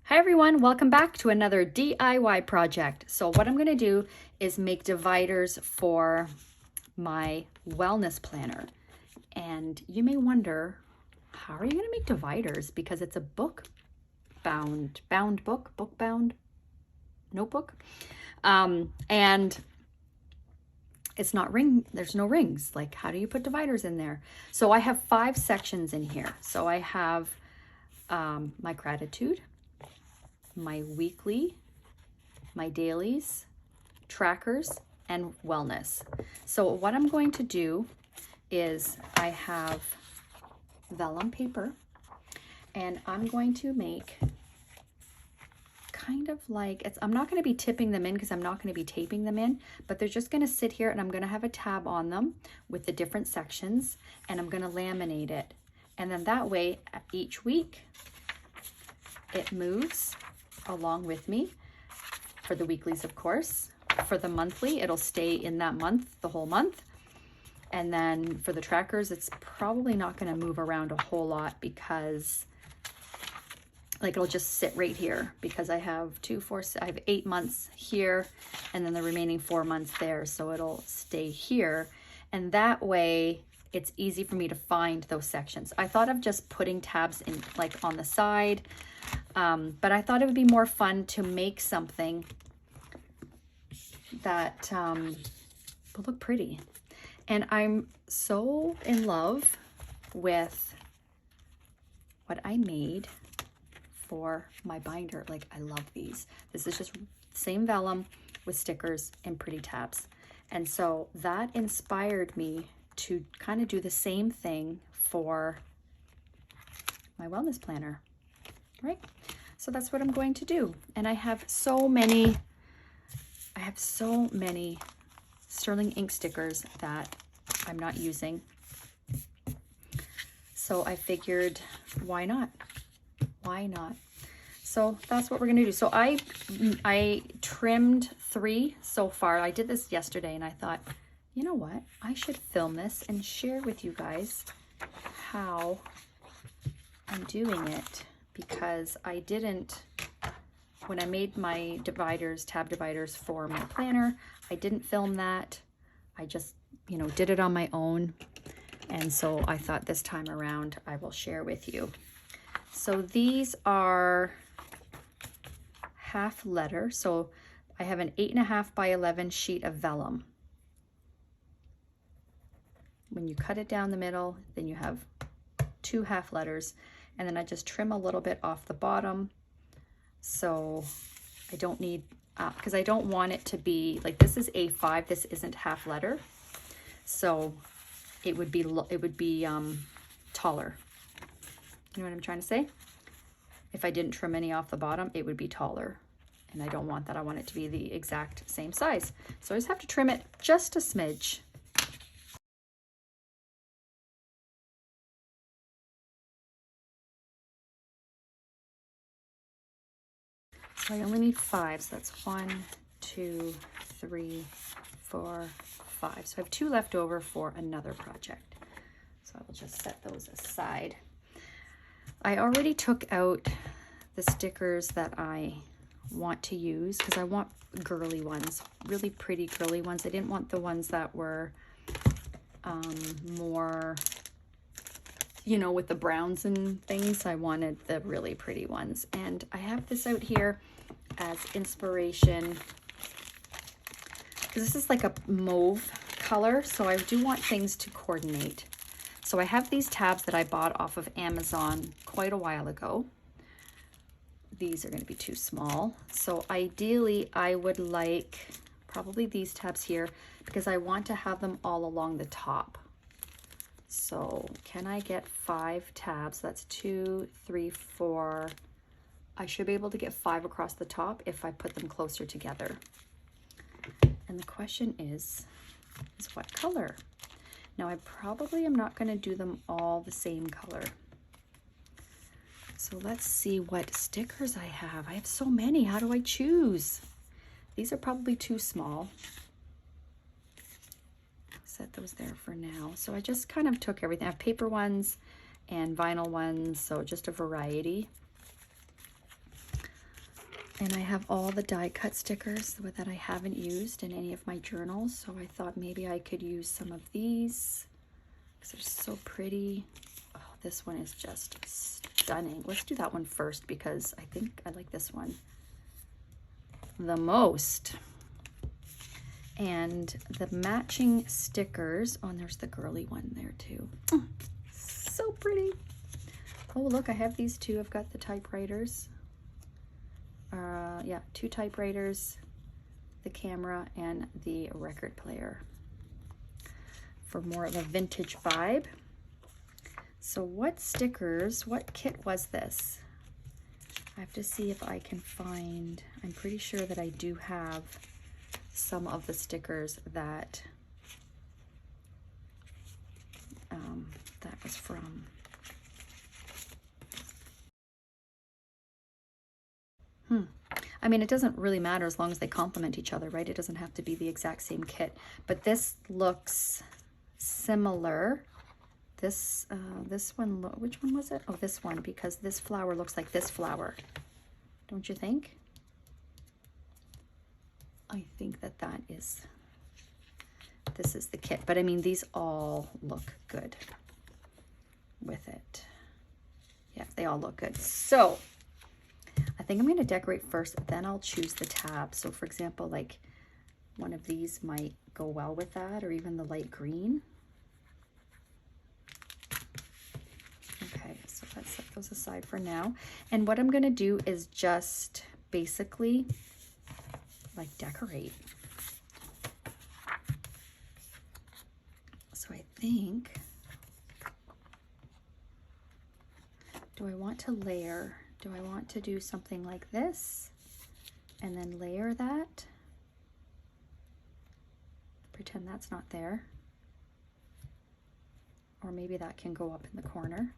Hi everyone, welcome back to another DIY project. So what I'm going to do is make dividers for my wellness planner. And you may wonder, how are you going to make dividers? Because it's a bound notebook. And it's not there's no rings. Like, how do you put dividers in there? So I have 5 sections in here. So I have my gratitude, my weekly, my dailies, trackers, and wellness. So what I'm going to do is I have vellum paper, and I'm going to make kind of like, I'm not going to be tipping them in because I'm not going to be taping them in, but they're just going to sit here, and I'm going to have a tab on them with the different sections, and I'm going to laminate it. And then that way, each week, it moves along with me. For the weeklies, of course. For the monthly, it'll stay in that month, the whole month. And then for the trackers, it's probably not going to move around a whole lot because like it'll just sit right here because I have 8 months here and then the remaining 4 months there. So it'll stay here. And that way it's easy for me to find those sections. I thought of just putting tabs in like on the side, but I thought it would be more fun to make something that will look pretty. And I'm so in love with what I made for my binder. Like, I love these. This is just same vellum with stickers and pretty tabs. And so that inspired me to kind of do the same thing for my wellness planner, right? So that's what I'm going to do. And I have so many sterling ink stickers that I'm not using. So I figured, why not? Why not? So that's what we're gonna do. So I trimmed 3 so far. I did this yesterday and I thought, you know what? I should film this and share with you guys how I'm doing it, because I didn't, when I made my dividers, tab dividers for my planner, I didn't film that. I just, did it on my own. And so I thought this time around I will share with you. So these are half letter. So I have an 8.5 by 11 sheet of vellum. When you cut it down the middle, then you have 2 half letters, and then I just trim a little bit off the bottom. So I don't need, because I don't want it to be, like, this is A5, this isn't half letter. So it would be taller. You know what I'm trying to say? If I didn't trim any off the bottom, it would be taller. And I don't want that. I want it to be the exact same size. So I just have to trim it just a smidge. So I only need 5. So that's 1, 2, 3, 4, 5. So I have 2 left over for another project. So I will just set those aside. I already took out the stickers that I want to use because I want girly ones, really pretty girly ones. I didn't want the ones that were more, with the browns and things. I wanted the really pretty ones. And I have this out here as inspiration because this is like a mauve color. So I do want things to coordinate. So I have these tabs that I bought off of Amazon quite a while ago. These are going to be too small. So ideally, I would like probably these tabs here because I want to have them all along the top. So can I get 5 tabs? That's 2, 3, 4. I should be able to get 5 across the top if I put them closer together. And the question is what color? Now I probably am not going to do them all the same color. So let's see what stickers I have. I have so many. How do I choose? These are probably too small. Set those there for now. So I just kind of took everything. I have paper ones and vinyl ones, so just a variety. And I have all the die cut stickers that I haven't used in any of my journals, so I thought maybe I could use some of these because they're so pretty. Oh, this one is just stunning. Let's do that one first because I think I like this one the most. And the matching stickers, oh, and there's the girly one there too. So pretty. Oh, look, I have these two. I've got the typewriters. Yeah, 2 typewriters, the camera, and the record player for more of a vintage vibe. So what stickers, what kit was this? I have to see if I can find, I'm pretty sure that I do have some of the stickers that that was from. I mean, it doesn't really matter as long as they complement each other, right? It doesn't have to be the exact same kit, but this looks similar. This one, which one was it? Oh, this one, because this flower looks like this flower. Don't you think? I think that this is the kit, but I mean, these all look good with it. Yeah, they all look good. So I think I'm going to decorate first, then I'll choose the tab. So for example, like one of these might go well with that, or even the light green. Okay, so let's set those aside for now. And what I'm going to do is just basically like decorate. So I think, do I want to layer? Do I want to do something like this and then layer that? Pretend that's not there. Or maybe that can go up in the corner.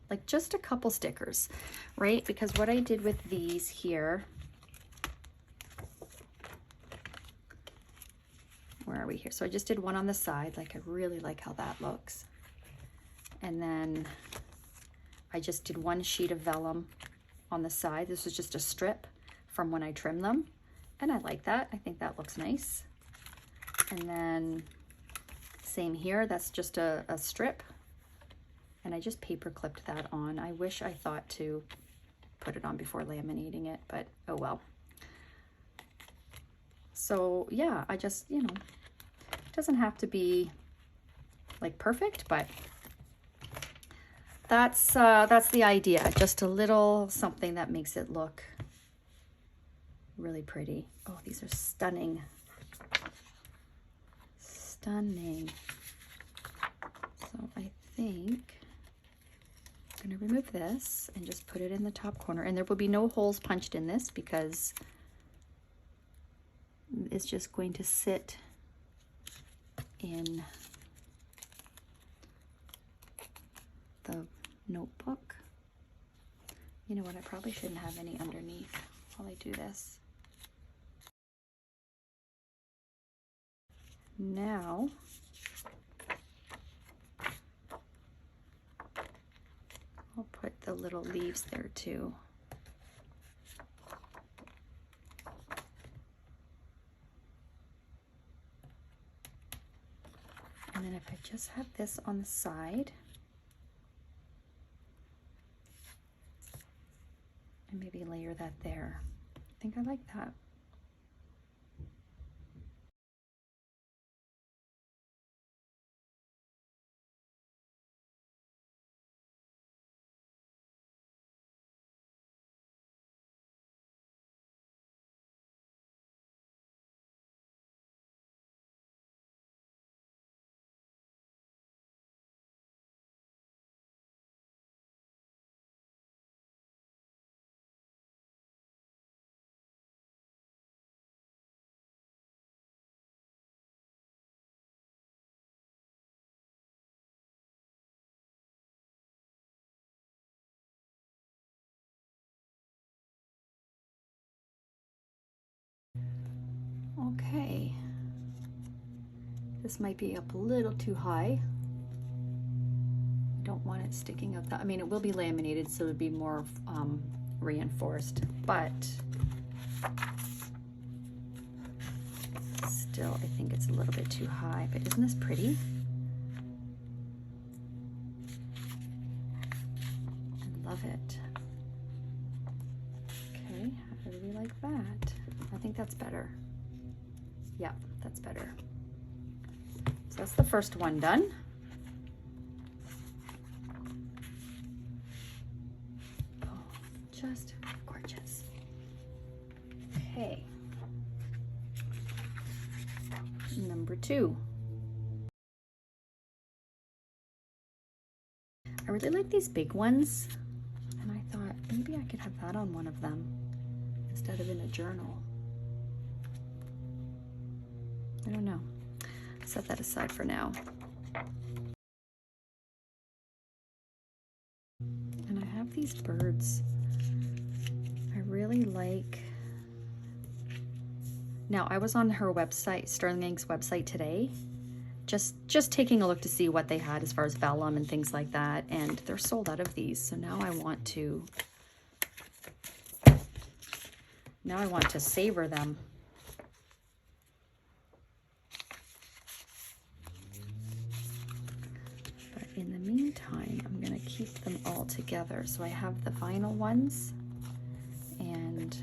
Like just a couple stickers, right? Because what I did with these here, where are we here? So I just did one on the side. Like I really like how that looks. And then I just did one sheet of vellum on the side. This is just a strip from when I trim them. And I like that. I think that looks nice. And then same here, that's just a strip. And I just paper clipped that on. I wish I thought to put it on before laminating it, but oh well. So yeah, I just, you know, it doesn't have to be like perfect, but that's the idea. Just a little something that makes it look really pretty. Oh, these are stunning. Stunning. So I think I'm going to remove this and just put it in the top corner. And there will be no holes punched in this because it's just going to sit in the notebook. You know what, I probably shouldn't have any underneath while I do this. Now, I'll put the little leaves there too. And then if I just have this on the side, and maybe layer that there. I think I like that. Okay, this might be up a little too high. I don't want it sticking up that, I mean, it will be laminated, so it would be more reinforced, but Still, I think it's a little bit too high, but isn't this pretty? I love it. Okay, how do we like that? I think that's better. Yeah, that's better. So that's the first one done. Oh, just gorgeous. Okay. Number 2. I really like these big ones, and I thought maybe I could have that on one of them instead of in a journal. I don't know. Set that aside for now. And I have these birds. I really like. Now, I was on her website, Sterling Inc.'s website today, just taking a look to see what they had as far as vellum and things like that, and they're sold out of these. So now I want to savor them. But in the meantime, I'm going to keep them all together. So I have the vinyl ones and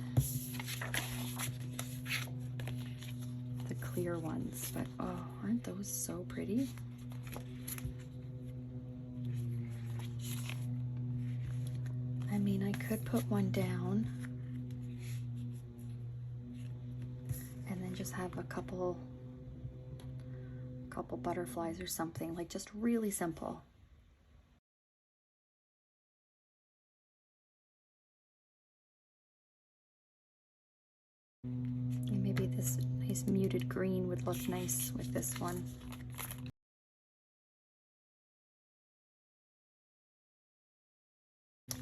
the clear ones, but oh, aren't those so pretty? I mean, I could put one down and then just have a couple butterflies or something, like just really simple. And maybe this nice muted green would look nice with this one.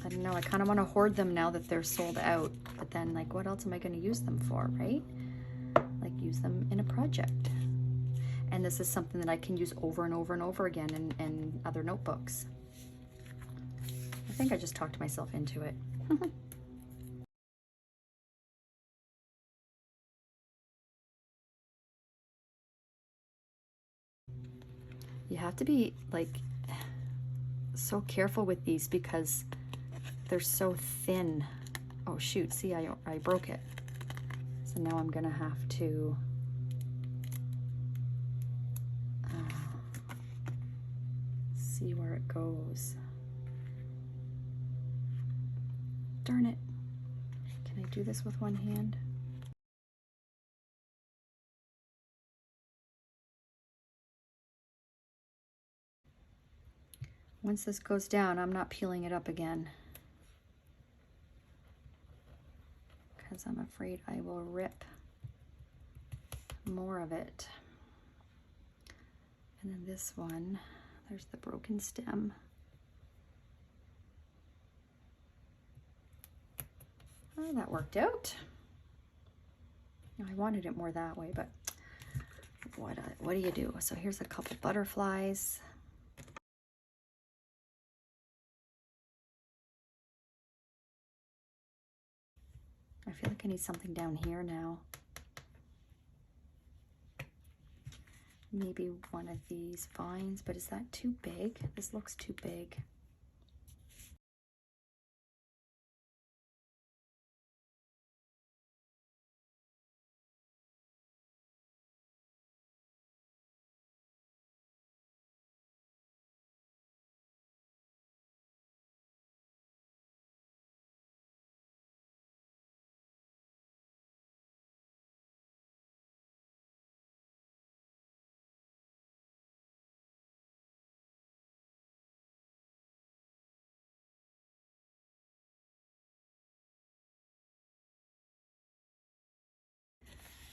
I don't know, I kind of want to hoard them now that they're sold out, but then like what else am I going to use them for, right? Like use them in a project. And this is something that I can use over and over and over again in other notebooks. I think I just talked myself into it. You have to be like so careful with these because they're so thin. Oh shoot, see, I broke it. So now I'm gonna have to see where it goes. Darn it. Can I do this with one hand? Once this goes down, I'm not peeling it up again, because I'm afraid I will rip more of it. And then this one, there's the broken stem. Oh, that worked out. I wanted it more that way, but what do you do? So here's a couple butterflies. I feel like I need something down here now. Maybe one of these vines, but is that too big? This looks too big.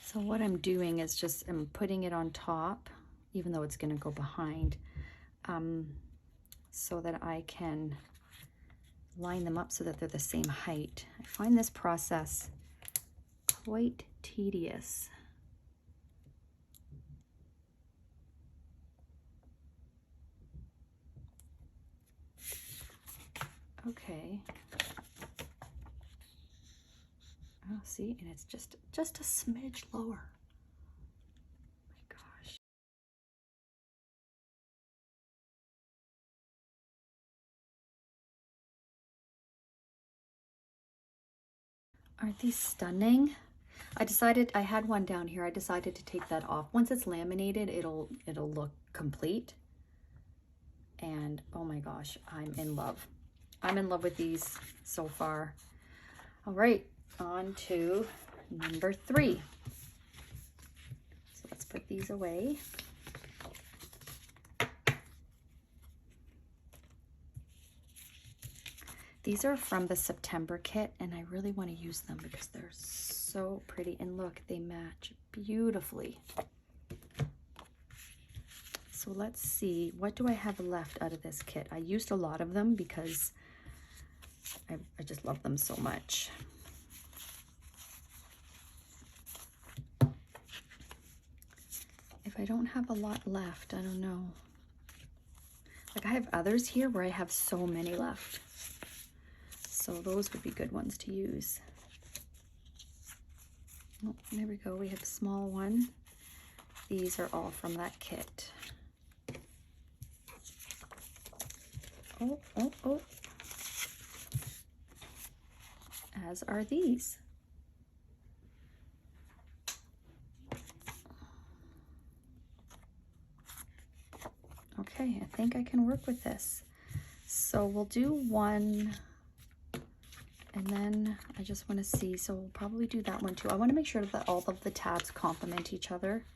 So what I'm doing is just I'm putting it on top, even though it's going to go behind, so that I can line them up so that they're the same height. I find this process quite tedious. Okay. Oh, see, and it's just a smidge lower. My gosh. Aren't these stunning? I had one down here. I decided to take that off. Once it's laminated, it'll look complete. And oh my gosh, I'm in love. I'm in love with these so far. All right, on to number 3. So let's put these away. These are from the September kit, and I really want to use them because they're so pretty. And look, they match beautifully. So let's see, what do I have left out of this kit? I used a lot of them because I just love them so much. If I don't have a lot left, I don't know. Like I have others here where I have so many left. So those would be good ones to use. Oh, there we go. We have a small one. These are all from that kit. Oh, oh, oh. As are these. Okay, I think I can work with this. So we'll do one. And then I just want to see, so we'll probably do that one too. I want to make sure that all of the tabs complement each other.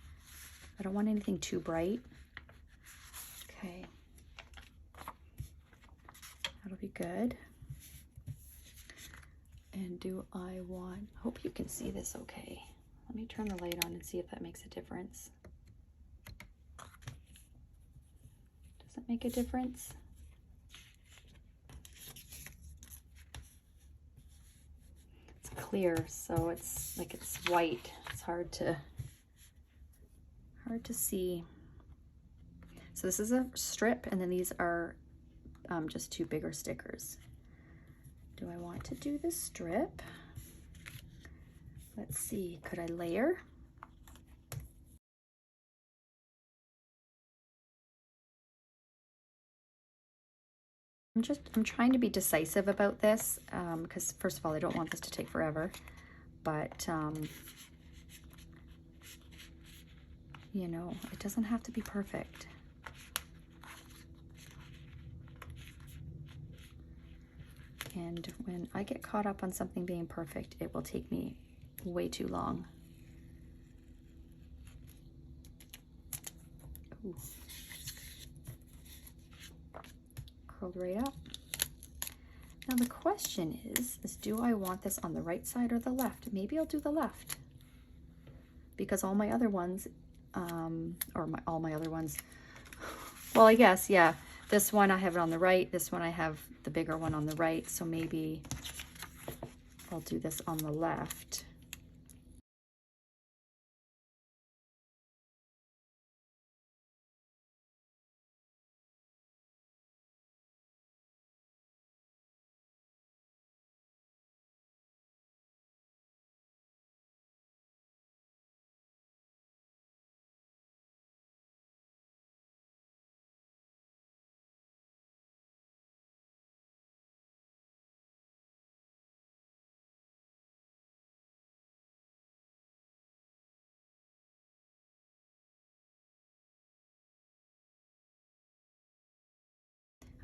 I don't want anything too bright. Okay. That'll be good. And do I want, hope you can see this okay. Let me turn the light on and see if that makes a difference. Does it make a difference? Clear, so it's like it's white. It's hard to see. So this is a strip, and then these are just 2 bigger stickers. Do I want to do the strip? Let's see, could I layer? I'm trying to be decisive about this because first of all, I don't want this to take forever, but you know, it doesn't have to be perfect. And when I get caught up on something being perfect, it will take me way too long. Ooh. Curled right up. Now the question is do I want this on the right side or the left? Maybe I'll do the left because all my other ones, all my other ones, well, I guess, yeah, this one I have it on the right, this one I have the bigger one on the right, so maybe I'll do this on the left.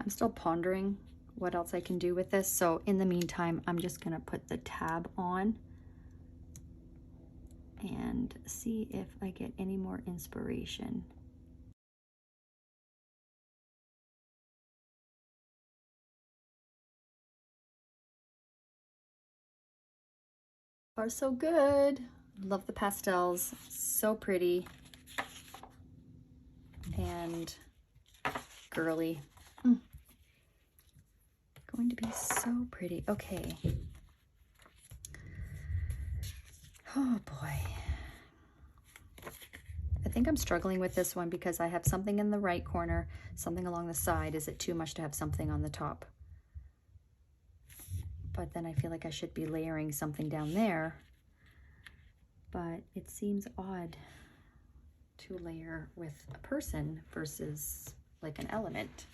I'm still pondering what else I can do with this. So in the meantime, I'm just gonna put the tab on and see if I get any more inspiration. Are so good. Love the pastels, so pretty and girly. Going to be so pretty. Okay. Oh boy. I think I'm struggling with this one because I have something in the right corner, something along the side. Is it too much to have something on the top? But then I feel like I should be layering something down there. but it seems odd to layer with a person versus like an element.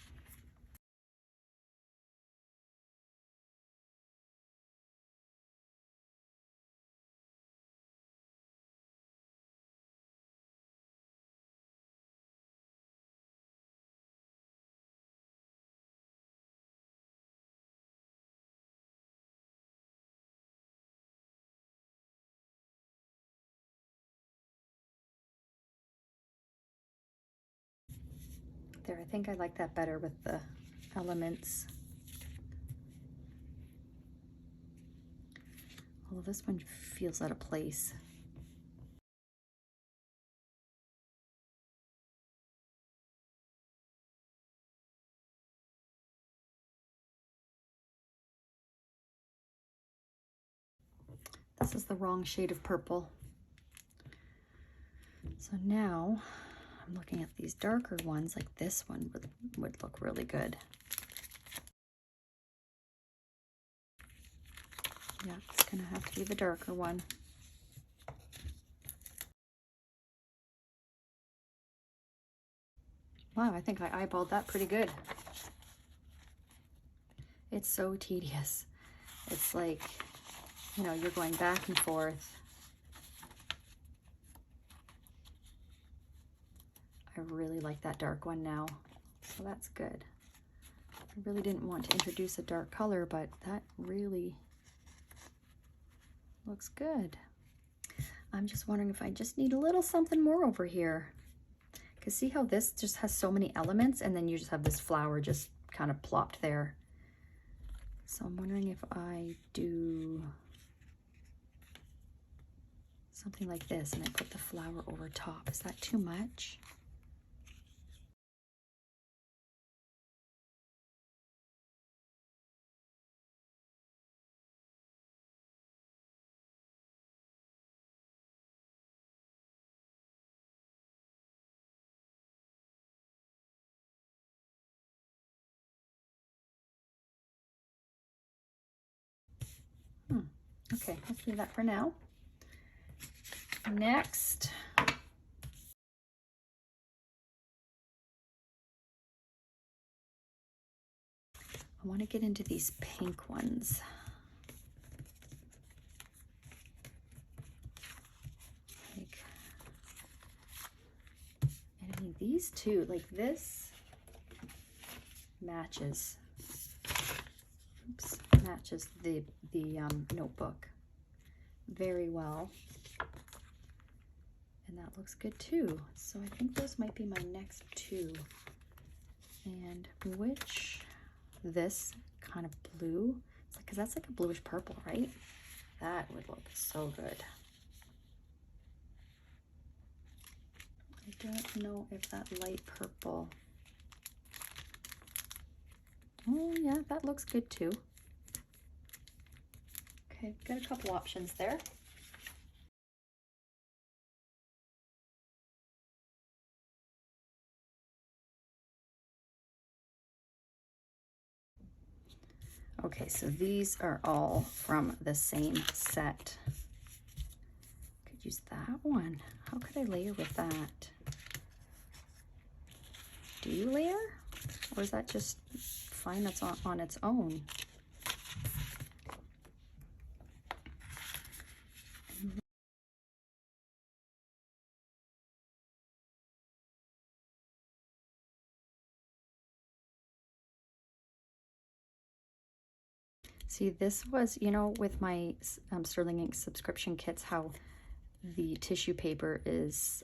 There, I think I like that better with the elements. Well, this one feels out of place. This is the wrong shade of purple. So now I'm looking at these darker ones, like this one would look really good. Yeah, it's gonna have to be the darker one. Wow, I think I eyeballed that pretty good. It's so tedious. It's like, you know, you're going back and forth. I really like that dark one now, so that's good. I really didn't want to introduce a dark color, but that really looks good. I'm just wondering if I just need a little something more over here. Because see how this just has so many elements, and then you just have this flower just kind of plopped there. So I'm wondering if I do something like this and I put the flower over top. Is that too much? Okay, let's leave that for now. Next, I want to get into these pink ones. Like, and I mean these two, like this matches. Oops, matches the notebook very well. And that looks good too. So I think those might be my next two. And which, this kind of blue, it's like, 'cause that's like a bluish purple, right? That would look so good. I don't know if that light purple, oh yeah, that looks good too. Okay, got a couple options there. Okay, so these are all from the same set. Could use that one. How could I layer with that? Do you layer? Or is that just fine that's on its own? See, this was, you know, with my Sterling Ink subscription kits, how the tissue paper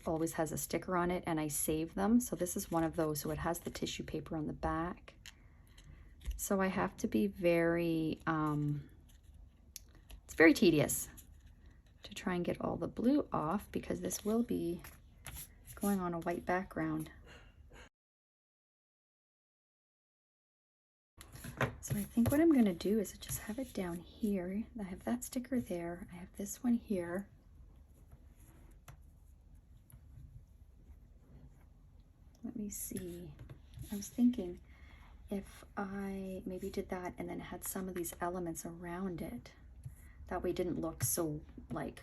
always has a sticker on it, and I save them. So this is one of those, so it has the tissue paper on the back. So I have to be very, it's very tedious to try and get all the blue off, because this will be going on a white background. So I think what I'm going to do is just have it down here. I have that sticker there. I have this one here. Let me see. I was thinking if I maybe did that and then had some of these elements around it. That way it didn't look so like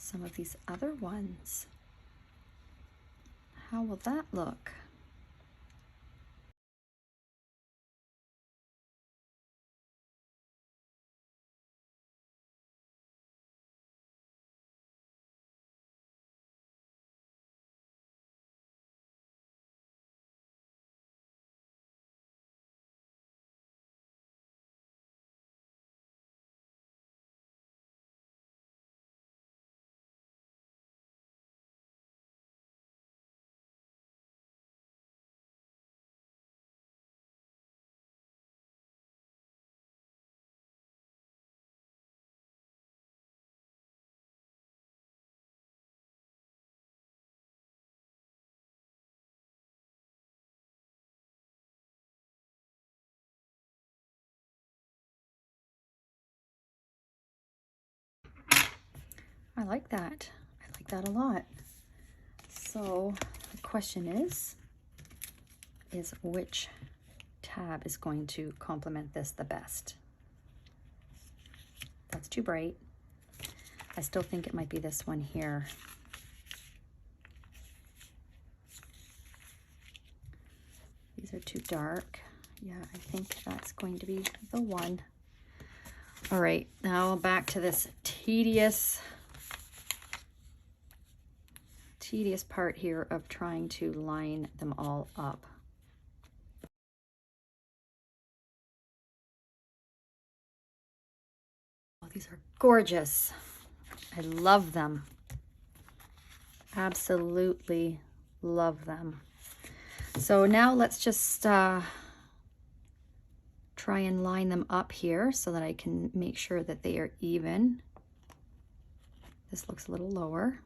some of these other ones. How will that look? I like that. I like that a lot. So the question is which tab is going to complement this the best? That's too bright. I still think it might be this one here. These are too dark. Yeah, I think that's going to be the one. All right, now back to this tedious part here of trying to line them all up. Oh, these are gorgeous. I love them. Absolutely love them. So now let's just try and line them up here so that I can make sure that they are even. This looks a little lower.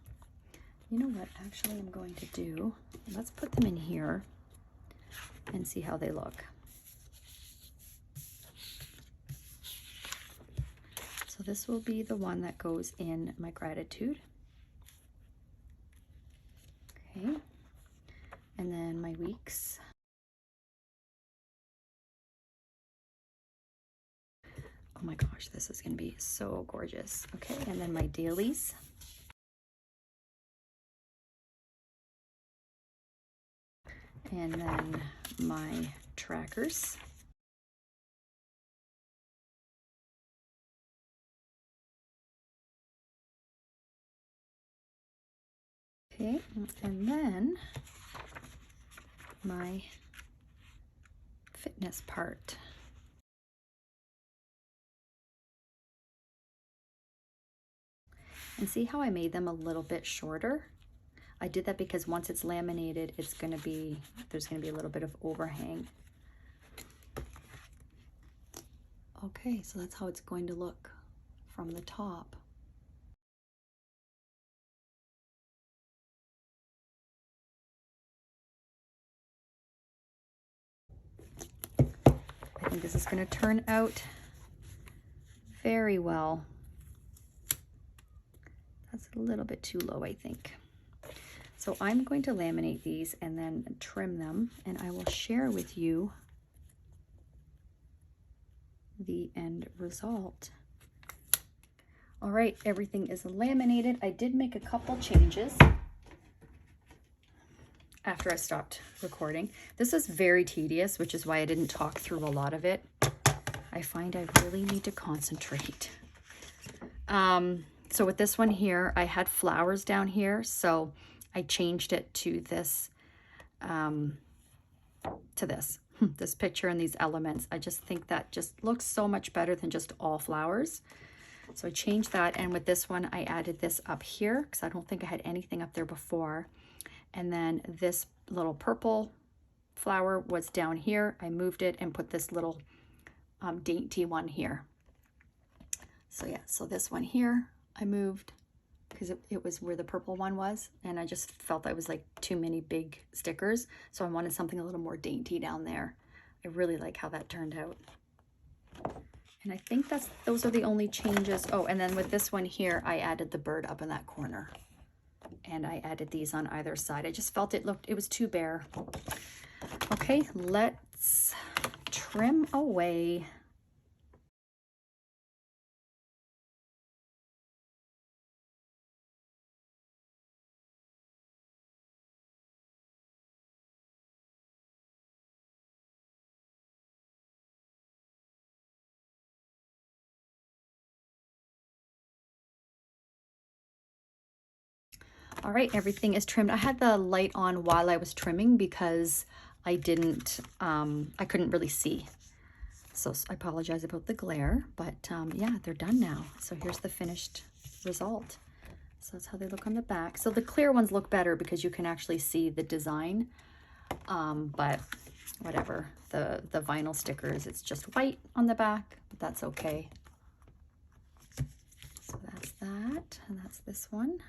You know what, actually I'm going to do, let's put them in here and see how they look. So this will be the one that goes in my gratitude. Okay, and then my weeks. Oh my gosh, this is gonna be so gorgeous. Okay, and then my dailies. And then my trackers. Okay, and then my fitness part. And see how I made them a little bit shorter? I did that because once it's laminated, there's gonna be a little bit of overhang. Okay, so that's how it's going to look from the top. I think this is gonna turn out very well. That's a little bit too low, I think. So I'm going to laminate these and then trim them, and I will share with you the end result. All right, everything is laminated. I did make a couple changes after I stopped recording. This is very tedious, which is why I didn't talk through a lot of it. I find I really need to concentrate. So with this one here, I had flowers down here, so I changed it to this, this picture and these elements. I just think that just looks so much better than just all flowers. So I changed that, and with this one, I added this up here because I don't think I had anything up there before. And then this little purple flower was down here. I moved it and put this little dainty one here. So yeah, so this one here, I moved because it was where the purple one was, and I just felt that was like too many big stickers, so I wanted something a little more dainty down there. I really like how that turned out. And I think those are the only changes. Oh, and then with this one here, I added the bird up in that corner, and I added these on either side. I just felt it was too bare. Okay, let's trim away. All right, everything is trimmed. I had the light on while I was trimming because I couldn't really see. So I apologize about the glare, but yeah, they're done now. So here's the finished result. So that's how they look on the back. So the clear ones look better because you can actually see the design, but whatever, the vinyl stickers, it's just white on the back, but that's okay. So that's that, and that's this one.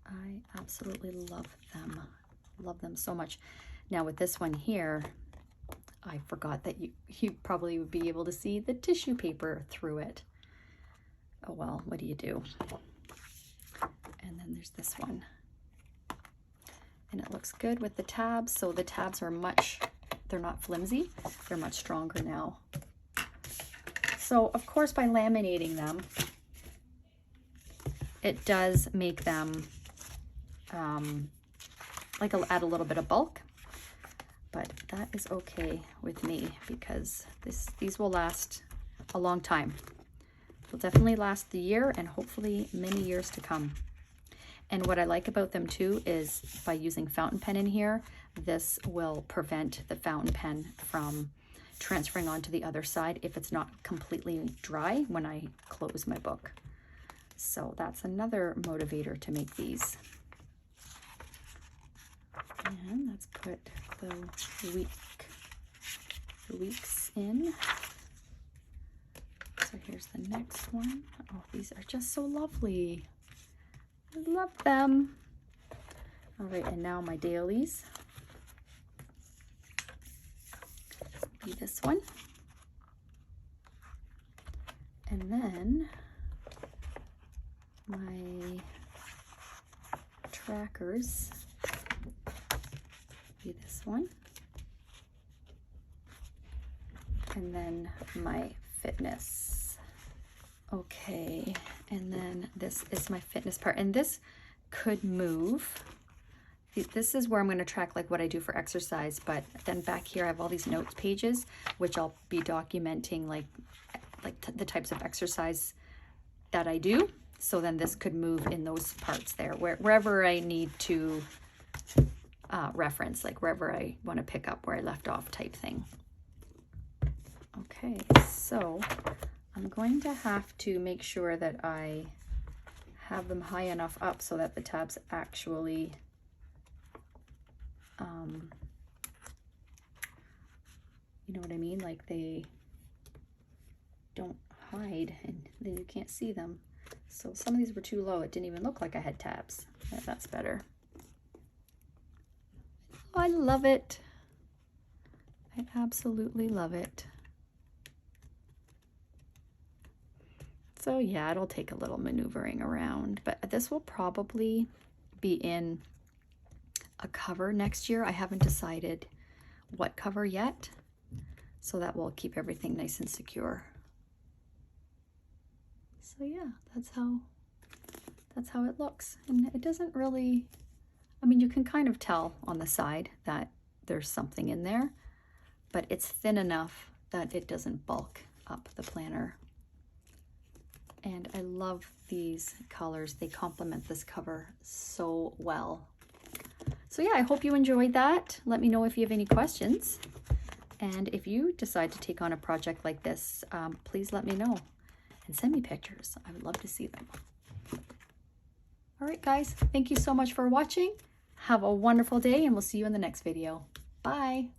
I absolutely love them so much. Now with this one here, I forgot that you probably would be able to see the tissue paper through it. Oh well, what do you do? And then there's this one. And it looks good with the tabs. So the tabs are they're not flimsy, they're much stronger now. So of course by laminating them, it does make them like add a little bit of bulk, but that is okay with me because these will last a long time. They'll definitely last the year and hopefully many years to come. And what I like about them too is by using fountain pen in here, this will prevent the fountain pen from transferring onto the other side if it's not completely dry when I close my book. So that's another motivator to make these. And let's put the weeks in. So here's the next one. Oh, these are just so lovely. I love them. All right, and now my dailies. Be this one. And then my trackers be this one. And then my fitness. Okay, and then this is my fitness part, and this could move. This is where I'm going to track like what I do for exercise, but then back here I have all these notes pages which I'll be documenting like the types of exercise that I do. So then this could move in those parts there, wherever I need to reference, like wherever I want to pick up where I left off type thing. Okay, so I'm going to have to make sure that I have them high enough up so that the tabs actually you know what I mean? Like they don't hide and then you can't see them. So some of these were too low. It didn't even look like I had tabs. Yeah, that's better. Oh, I love it. I absolutely love it. So yeah, it'll take a little maneuvering around, but this will probably be in a cover next year. I haven't decided what cover yet, so that will keep everything nice and secure. So yeah, that's how it looks. And it doesn't really, I mean, you can kind of tell on the side that there's something in there, but it's thin enough that it doesn't bulk up the planner. And I love these colors. They complement this cover so well. So yeah, I hope you enjoyed that. Let me know if you have any questions. And if you decide to take on a project like this, please let me know and send me pictures. I would love to see them. All right, guys, thank you so much for watching. Have a wonderful day, and we'll see you in the next video. Bye.